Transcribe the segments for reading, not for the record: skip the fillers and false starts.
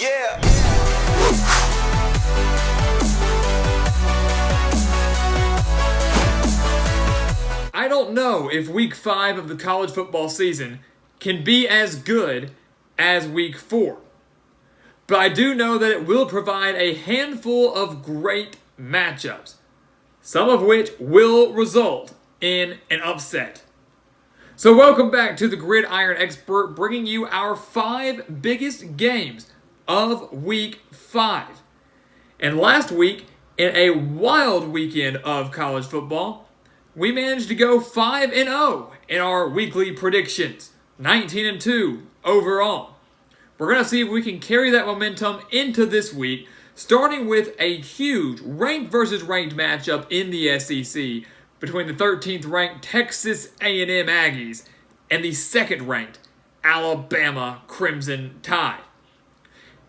Yeah. I don't know if week 5 of the college football season can be as good as week 4. But I do know that it will provide a handful of great matchups, some of which will result in an upset. So welcome back to the Gridiron Expert, bringing you our 5 biggest games of week 5. And last week, in a wild weekend of college football, we managed to go 5-0 in our weekly predictions, 19-2 overall. We're going to see if we can carry that momentum into this week, starting with a huge ranked versus ranked matchup in the SEC between the 13th ranked Texas A&M Aggies and the 2nd ranked Alabama Crimson Tide.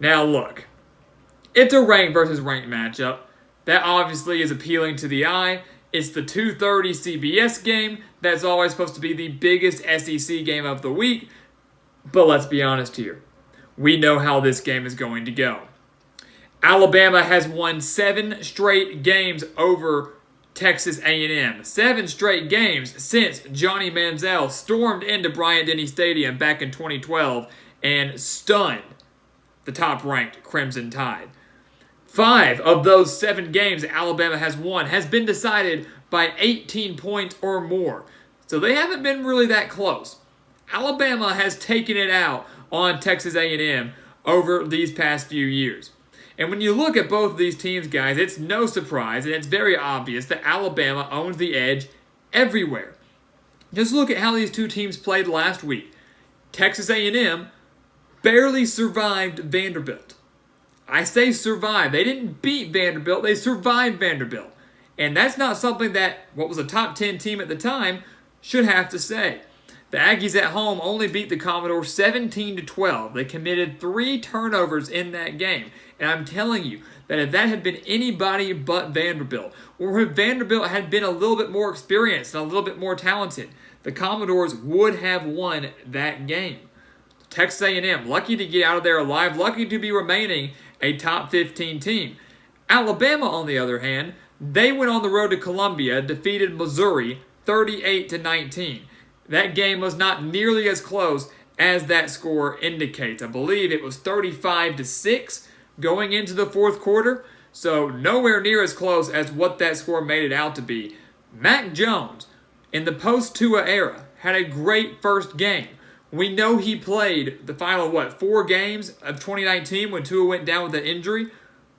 Now look, it's a ranked versus ranked matchup. That obviously is appealing to the eye. It's the 2:30 CBS game. That's always supposed to be the biggest SEC game of the week. But let's be honest here. We know how this game is going to go. Alabama has won 7 straight games over Texas A&M. 7 straight games since Johnny Manziel stormed into Bryant-Denny Stadium back in 2012 and stunned the top-ranked Crimson Tide. 5 of those 7 games Alabama has won has been decided by 18 points or more. So they haven't been really that close. Alabama has taken it out on Texas A&M over these past few years. And when you look at both of these teams, guys, it's no surprise and it's very obvious that Alabama owns the edge everywhere. Just look at how these two teams played last week. Texas A&M barely survived Vanderbilt. I say survived. They didn't beat Vanderbilt. They survived Vanderbilt. And that's not something that what was a top 10 team at the time should have to say. The Aggies at home only beat the Commodores 17-12. They committed 3 turnovers in that game. And I'm telling you that if that had been anybody but Vanderbilt, or if Vanderbilt had been a little bit more experienced and a little bit more talented, the Commodores would have won that game. Texas A&M, lucky to get out of there alive, lucky to be remaining a top 15 team. Alabama, on the other hand, they went on the road to Columbia, defeated Missouri 38-19. That game was not nearly as close as that score indicates. I believe it was 35-6 going into the fourth quarter, so nowhere near as close as what that score made it out to be. Mac Jones, in the post-Tua era, had a great first game. We know he played the final, 4 games of 2019 when Tua went down with an injury,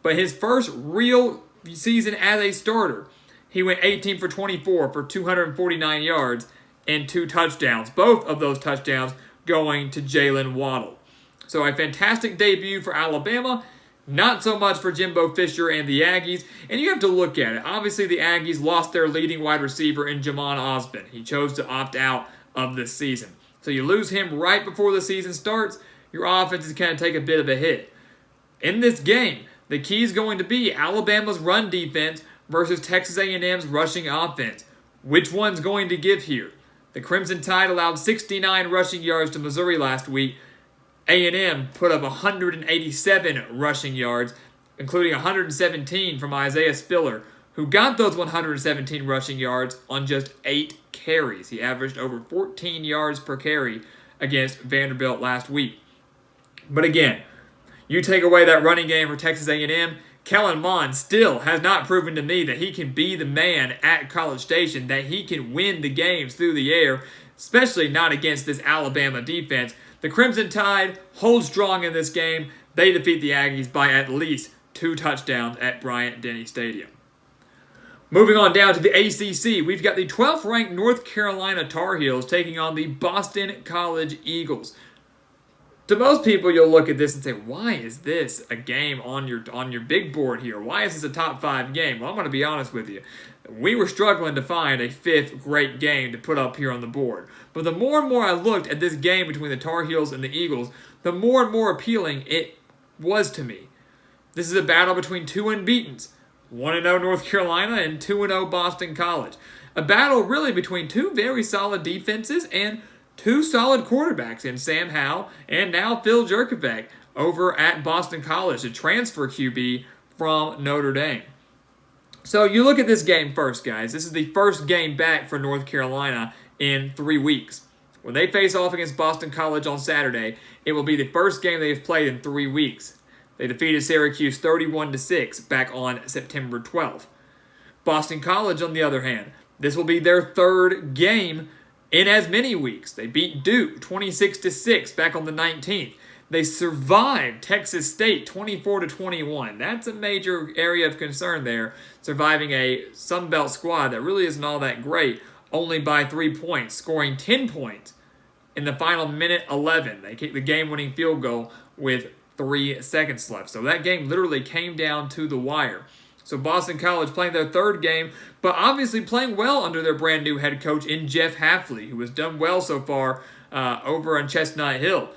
but his first real season as a starter, he went 18 for 24 for 249 yards and 2 touchdowns. Both of those touchdowns going to Jalen Waddle. So a fantastic debut for Alabama. Not so much for Jimbo Fisher and the Aggies. And you have to look at it. Obviously, the Aggies lost their leading wide receiver in Jamon Osborne. He chose to opt out of this season. So you lose him right before the season starts, your offense is going to take a bit of a hit. In this game, the key is going to be Alabama's run defense versus Texas A&M's rushing offense. Which one's going to give here? The Crimson Tide allowed 69 rushing yards to Missouri last week. A&M put up 187 rushing yards, including 117 from Isaiah Spiller, who got those 117 rushing yards on just 8 carries. He averaged over 14 yards per carry against Vanderbilt last week. But again, you take away that running game for Texas A&M, Kellen Mond still has not proven to me that he can be the man at College Station, that he can win the games through the air, especially not against this Alabama defense. The Crimson Tide hold strong in this game. They defeat the Aggies by at least 2 touchdowns at Bryant-Denny Stadium. Moving on down to the ACC, we've got the 12th ranked North Carolina Tar Heels taking on the Boston College Eagles. To most people, you'll look at this and say, why is this a game on your big board here? Why is this a top 5 game? Well, I'm going to be honest with you. We were struggling to find a 5th great game to put up here on the board. But the more and more I looked at this game between the Tar Heels and the Eagles, the more and more appealing it was to me. This is a battle between 2 unbeatens, 1-0 North Carolina and 2-0 Boston College. A battle really between 2 very solid defenses and 2 solid quarterbacks in Sam Howell and now Phil Jurkovec. over at Boston College, a transfer QB from Notre Dame. So you look at this game first, guys. This is the first game back for North Carolina in 3 weeks. When they face off against Boston College on Saturday, it will be the first game they've played in 3 weeks. They defeated Syracuse 31-6 back on September 12th. Boston College, on the other hand, this will be their third game in as many weeks. They beat Duke 26-6 back on the 19th. They survived Texas State 24-21. That's a major area of concern there, surviving a Sun Belt squad that really isn't all that great, only by 3 points, scoring 10 points in the final minute 11. They kicked the game-winning field goal with 3 seconds left. So that game literally came down to the wire. So Boston College playing their third game, but obviously playing well under their brand new head coach in Jeff Hafley, who has done well so far over on Chestnut Hill.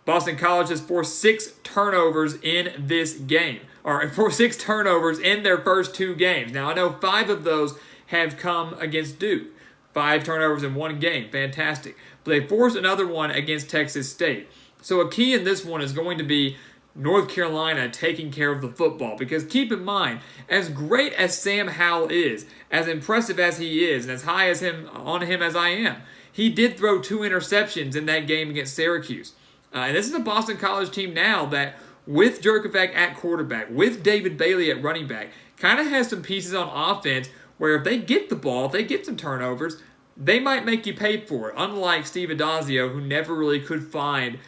Boston College has forced 6 turnovers in this game, or forced 6 turnovers in their first 2 games. Now, I know 5 of those have come against Duke. 5 turnovers in 1 game. Fantastic. But they forced another one against Texas State. So a key in this one is going to be North Carolina taking care of the football. Because keep in mind, as great as Sam Howell is, as impressive as he is, and as high as on him as I am, he did throw 2 interceptions in that game against Syracuse. And this is a Boston College team now that, with Jurkovec at quarterback, with David Bailey at running back, kind of has some pieces on offense where if they get the ball, if they get some turnovers, they might make you pay for it. Unlike Steve Adazio, who never really could find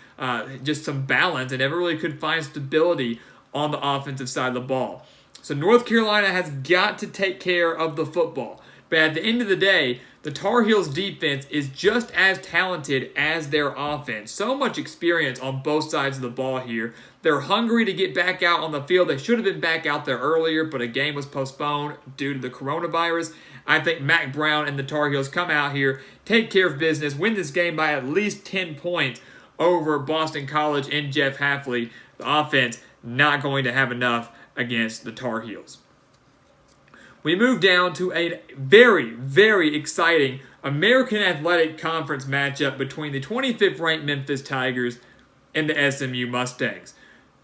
just some balance and never really could find stability on the offensive side of the ball. So North Carolina has got to take care of the football. But at the end of the day, the Tar Heels defense is just as talented as their offense. So much experience on both sides of the ball here. They're hungry to get back out on the field. They should have been back out there earlier, but a game was postponed due to the coronavirus. I think Mack Brown and the Tar Heels come out here, take care of business, win this game by at least 10 points over Boston College and Jeff Hafley. The offense not going to have enough against the Tar Heels. We move down to a very, very exciting American Athletic Conference matchup between the 25th ranked Memphis Tigers and the SMU Mustangs.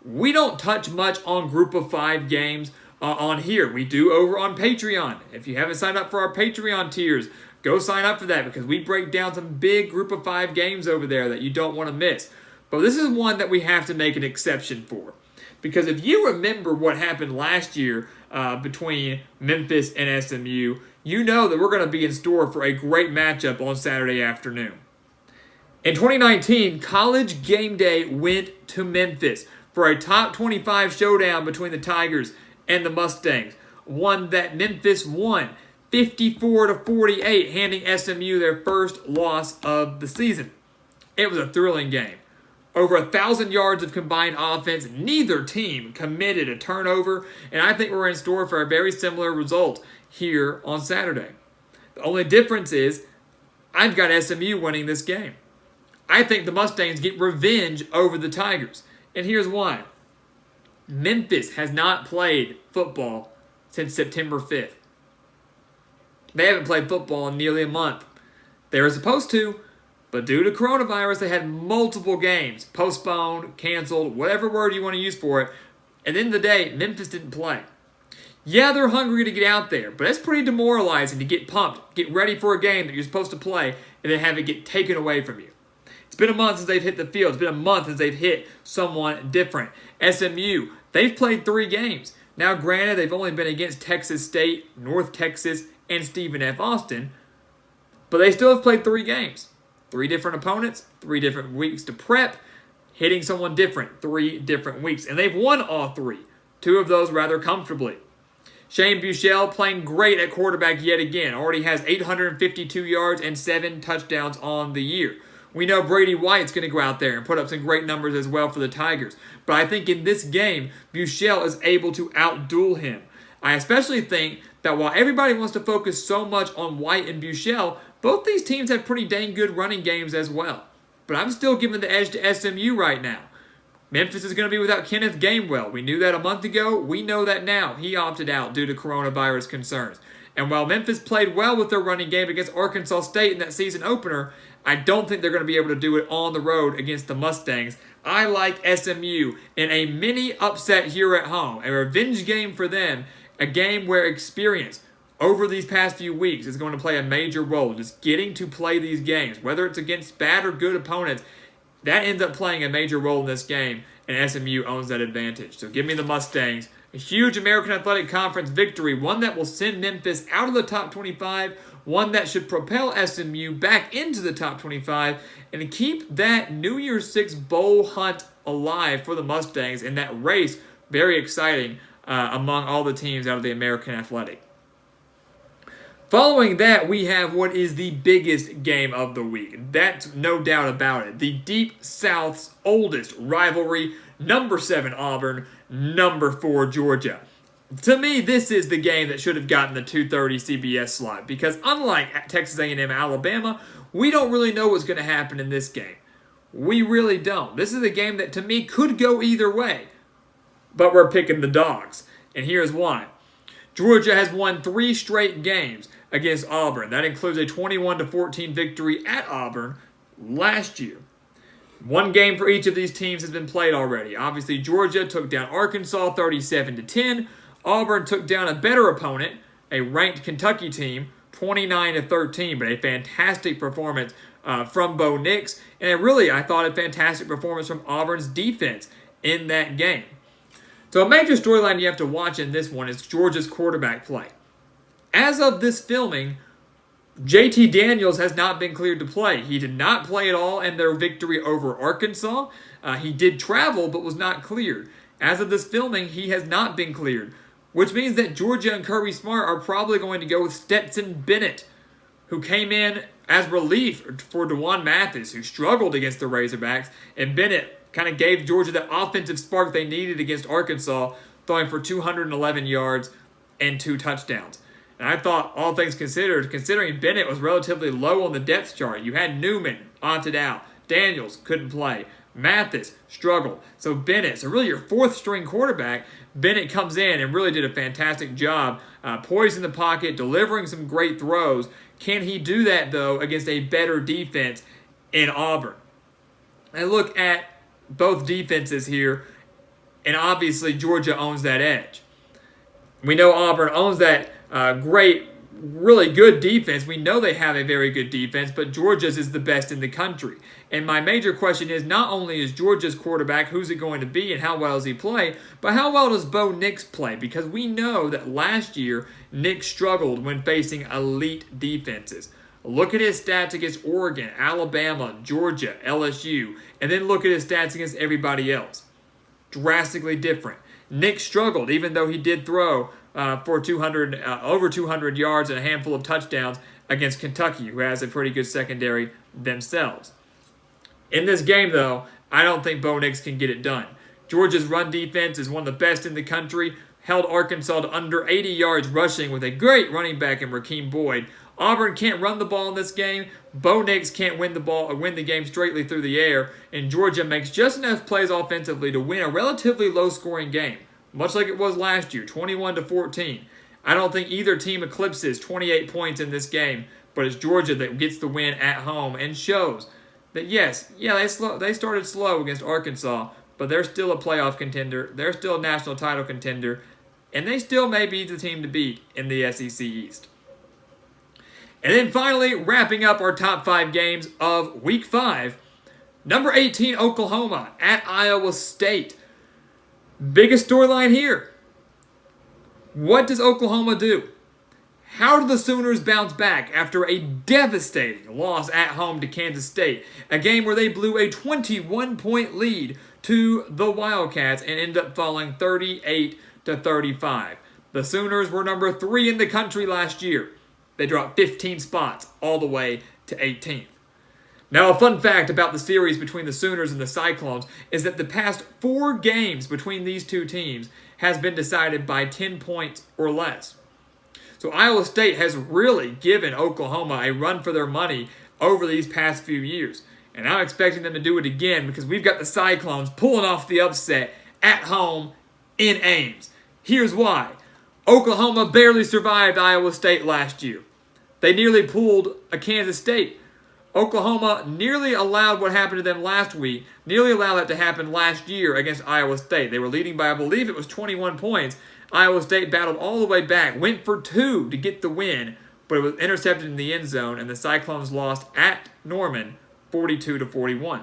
We don't touch much on Group of 5 games on here. We do over on Patreon. If you haven't signed up for our Patreon tiers, go sign up for that because we break down some big Group of 5 games over there that you don't want to miss. But this is one that we have to make an exception for. Because if you remember what happened last year between Memphis and SMU, you know that we're going to be in store for a great matchup on Saturday afternoon. In 2019, College Game Day went to Memphis for a top 25 showdown between the Tigers and the Mustangs. One that Memphis won 54-48, handing SMU their first loss of the season. It was a thrilling game. Over 1,000 yards of combined offense. Neither team committed a turnover, and I think we're in store for a very similar result here on Saturday. The only difference is I've got SMU winning this game. I think the Mustangs get revenge over the Tigers, and here's why. Memphis has not played football since September 5th. They haven't played football in nearly a month. They were supposed to, but due to coronavirus, they had multiple games postponed, canceled, whatever word you want to use for it. At the end of the day, Memphis didn't play. Yeah, they're hungry to get out there, but it's pretty demoralizing to get pumped, get ready for a game that you're supposed to play, and then have it get taken away from you. It's been a month since they've hit the field. It's been a month since they've hit someone different. SMU, they've played 3 games. Now, granted, they've only been against Texas State, North Texas, and Stephen F. Austin, but they still have played 3 games. 3 different opponents, 3 different weeks to prep, hitting someone different 3 different weeks. And they've won all 3, 2 of those rather comfortably. Shane Buechele playing great at quarterback yet again. Already has 852 yards and 7 touchdowns on the year. We know Brady White's going to go out there and put up some great numbers as well for the Tigers. But I think in this game, Buechele is able to outduel him. I especially think that while everybody wants to focus so much on White and Buechele, both these teams have pretty dang good running games as well. But I'm still giving the edge to SMU right now. Memphis is going to be without Kenneth Gainwell. We knew that a month ago. We know that now. He opted out due to coronavirus concerns. And while Memphis played well with their running game against Arkansas State in that season opener, I don't think they're going to be able to do it on the road against the Mustangs I like SMU in a mini upset here at home, a revenge game for them, a game where experience over these past few weeks is going to play a major role. Just getting to play these games, whether it's against bad or good opponents, that ends up playing a major role in this game, and SMU owns that advantage. So give me the Mustangs. A huge American Athletic Conference victory, one that will send Memphis out of the top 25, one that should propel SMU back into the top 25, and keep that New Year's Six bowl hunt alive for the Mustangs, and that race very exciting among all the teams out of the American Athletic. Following that, we have what is the biggest game of the week. That's no doubt about it. The Deep South's oldest rivalry, number 7 Auburn, number 4 Georgia. To me, this is the game that should have gotten the 2:30 CBS slot because unlike Texas A&M Alabama, we don't really know what's going to happen in this game. We really don't. This is a game that to me could go either way, but we're picking the dogs, and here's why. Georgia has won 3 straight games against Auburn. That includes a 21-14 victory at Auburn last year. One game for each of these teams has been played already. Obviously, Georgia took down Arkansas 37-10. Auburn took down a better opponent, a ranked Kentucky team, 29-13, but a fantastic performance from Bo Nix, and I thought a fantastic performance from Auburn's defense in that game. So a major storyline you have to watch in this one is Georgia's quarterback play. As of this filming, JT Daniels has not been cleared to play. He did not play at all in their victory over Arkansas. He did travel but was not cleared. As of this filming, he has not been cleared, which means that Georgia and Kirby Smart are probably going to go with Stetson Bennett, who came in as relief for DeJuan Mathis, who struggled against the Razorbacks, and Bennett kind of gave Georgia the offensive spark they needed against Arkansas, throwing for 211 yards and 2 touchdowns. And I thought, all things considered, considering Bennett was relatively low on the depth chart, you had Newman opted out, Daniels couldn't play, Mathis struggled. So Bennett, so really your 4th string quarterback, Bennett comes in and really did a fantastic job, poised in the pocket, delivering some great throws. Can he do that, though, against a better defense in Auburn? And look at both defenses here, and obviously Georgia owns that edge. We know Auburn owns that great, really good defense. We know they have a very good defense, but Georgia's is the best in the country. And my major question is, not only is Georgia's quarterback, who's it going to be and how well does he play, but how well does Bo Nix play? Because we know that last year, Nix struggled when facing elite defenses. Look at his stats against Oregon, Alabama, Georgia, LSU, and then look at his stats against everybody else. Drastically different. Nix struggled, even though he did throw for over 200 yards and a handful of touchdowns against Kentucky, who has a pretty good secondary themselves. In this game, though, I don't think Bo Nix can get it done. Georgia's run defense is one of the best in the country, held Arkansas to under 80 yards rushing with a great running back in Rakeem Boyd. Auburn can't run the ball in this game. Bo Nix can't win the game straightly through the air, and Georgia makes just enough plays offensively to win a relatively low-scoring game, much like it was last year, 21-14. I don't think either team eclipses 28 points in this game, but it's Georgia that gets the win at home and shows that, they started slow against Arkansas, but they're still a playoff contender. They're still a national title contender, and they still may be the team to beat in the SEC East. And then finally, wrapping up our top 5 games of Week 5, number 18, Oklahoma at Iowa State. Biggest storyline here. What does Oklahoma do? How do the Sooners bounce back after a devastating loss at home to Kansas State? A game where they blew a 21-point lead to the Wildcats and ended up falling 38-35. The Sooners were number 3 in the country last year. They dropped 15 spots all the way to 18th. Now, a fun fact about the series between the Sooners and the Cyclones is that the past 4 games between these two teams has been decided by 10 points or less. So Iowa State has really given Oklahoma a run for their money over these past few years. And I'm expecting them to do it again because we've got the Cyclones pulling off the upset at home in Ames. Here's why. Oklahoma barely survived Iowa State last year. They nearly pulled a Kansas State. Oklahoma nearly allowed what happened to them last week, nearly allowed that to happen last year against Iowa State. They were leading by, I believe it was 21 points. Iowa State battled all the way back, went for 2 to get the win, but it was intercepted in the end zone, and the Cyclones lost at Norman 42-41.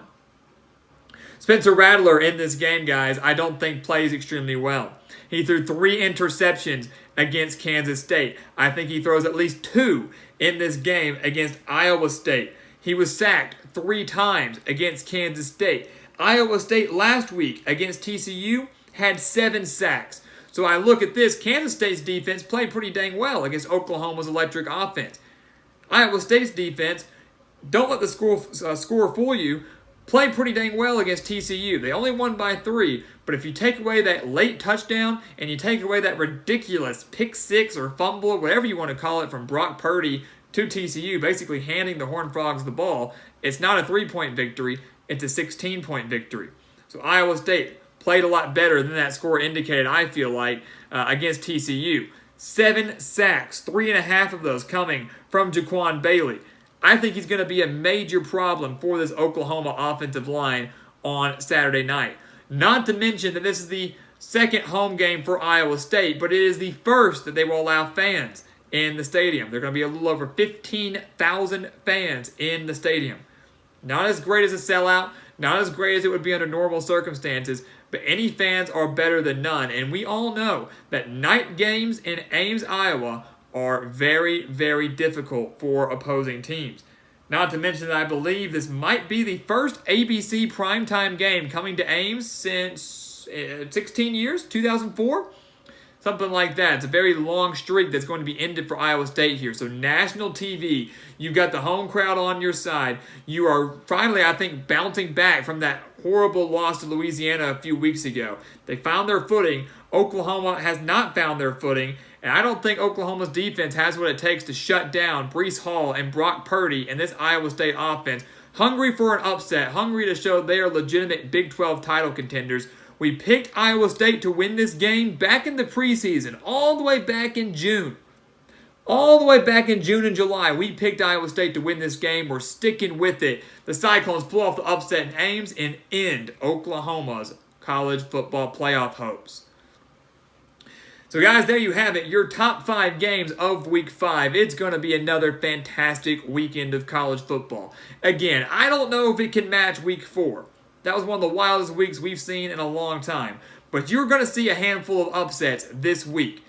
Spencer Rattler in this game, guys, I don't think plays extremely well. He threw 3 interceptions against Kansas State. I think he throws at least 2 in this game against Iowa State. He was sacked 3 times against Kansas State. Iowa State last week against TCU had 7 sacks. So I look at this, Kansas State's defense played pretty dang well against Oklahoma's electric offense. Iowa State's defense, don't let the score fool you, played pretty dang well against TCU. They only won by 3, but if you take away that late touchdown and you take away that ridiculous pick 6 or fumble, whatever you want to call it, from Brock Purdy to TCU, basically handing the Horned Frogs the ball, it's not a 3-point victory, it's a 16-point victory. So Iowa State played a lot better than that score indicated, I feel like, against TCU. 7 sacks, 3.5 of those coming from Jaquan Bailey. I think he's going to be a major problem for this Oklahoma offensive line on Saturday night. Not to mention that this is the second home game for Iowa State, but it is the first that they will allow fans in the stadium. They're going to be a little over 15,000 fans in the stadium. Not as great as a sellout, not as great as it would be under normal circumstances, but any fans are better than none. And we all know that night games in Ames, Iowa are very, very difficult for opposing teams. Not to mention that I believe this might be the first ABC primetime game coming to Ames since 16 years, 2004? Something like that. It's a very long streak that's going to be ended for Iowa State here. So national TV, you've got the home crowd on your side. You are finally, I think, bouncing back from that horrible loss to Louisiana a few weeks ago. They found their footing. Oklahoma has not found their footing. And I don't think Oklahoma's defense has what it takes to shut down Breece Hall and Brock Purdy and this Iowa State offense. Hungry for an upset, hungry to show they are legitimate Big 12 title contenders. We picked Iowa State to win this game back in the preseason, all the way back in June. All the way back in June and July, we picked Iowa State to win this game. We're sticking with it. The Cyclones pull off the upset in Ames and end Oklahoma's college football playoff hopes. So guys, there you have it, your top 5 games of Week 5. It's going to be another fantastic weekend of college football. Again, I don't know if it can match Week 4. That was one of the wildest weeks we've seen in a long time. But you're going to see a handful of upsets this week.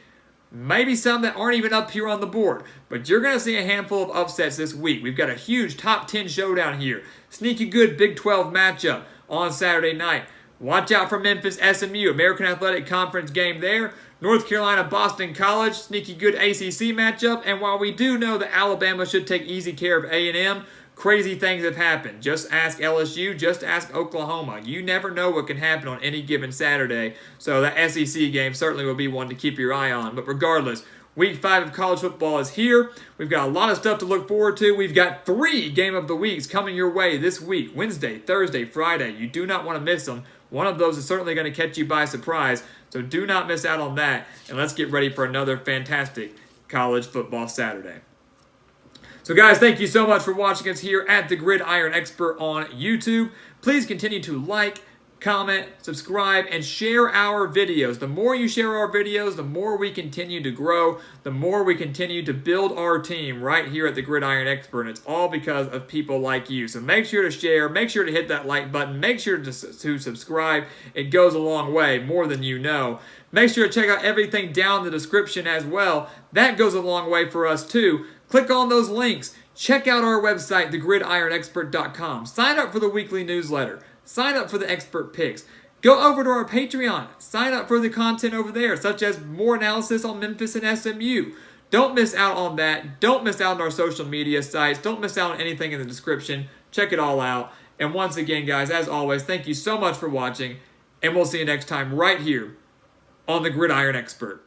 Maybe some that aren't even up here on the board. But you're going to see a handful of upsets this week. We've got a huge top 10 showdown here. Sneaky good Big 12 matchup on Saturday night. Watch out for Memphis SMU, American Athletic Conference game there. North Carolina Boston College, sneaky good ACC matchup. And while we do know that Alabama should take easy care of A&M, crazy things have happened. Just ask LSU, just ask Oklahoma. You never know what can happen on any given Saturday. So that SEC game certainly will be one to keep your eye on. But regardless, Week 5 of college football is here. We've got a lot of stuff to look forward to. We've got 3 Game of the Weeks coming your way this week. Wednesday, Thursday, Friday. You do not want to miss them. One of those is certainly going to catch you by surprise. So do not miss out on that. And let's get ready for another fantastic college football Saturday. So guys, thank you so much for watching us here at the Gridiron Expert on YouTube. Please continue to like, comment, subscribe, and share our videos. The more you share our videos, the more we continue to grow, the more we continue to build our team right here at the Gridiron Expert. And it's all because of people like you. So make sure to share, make sure to hit that like button, make sure to subscribe. It goes a long way, more than you know. Make sure to check out everything down in the description as well. That goes a long way for us too. Click on those links. Check out our website, thegridironexpert.com. Sign up for the weekly newsletter. Sign up for the expert picks. Go over to our Patreon. Sign up for the content over there, such as more analysis on Memphis and SMU. Don't miss out on that. Don't miss out on our social media sites. Don't miss out on anything in the description. Check it all out. And once again, guys, as always, thank you so much for watching. And we'll see you next time right here on the Gridiron Expert.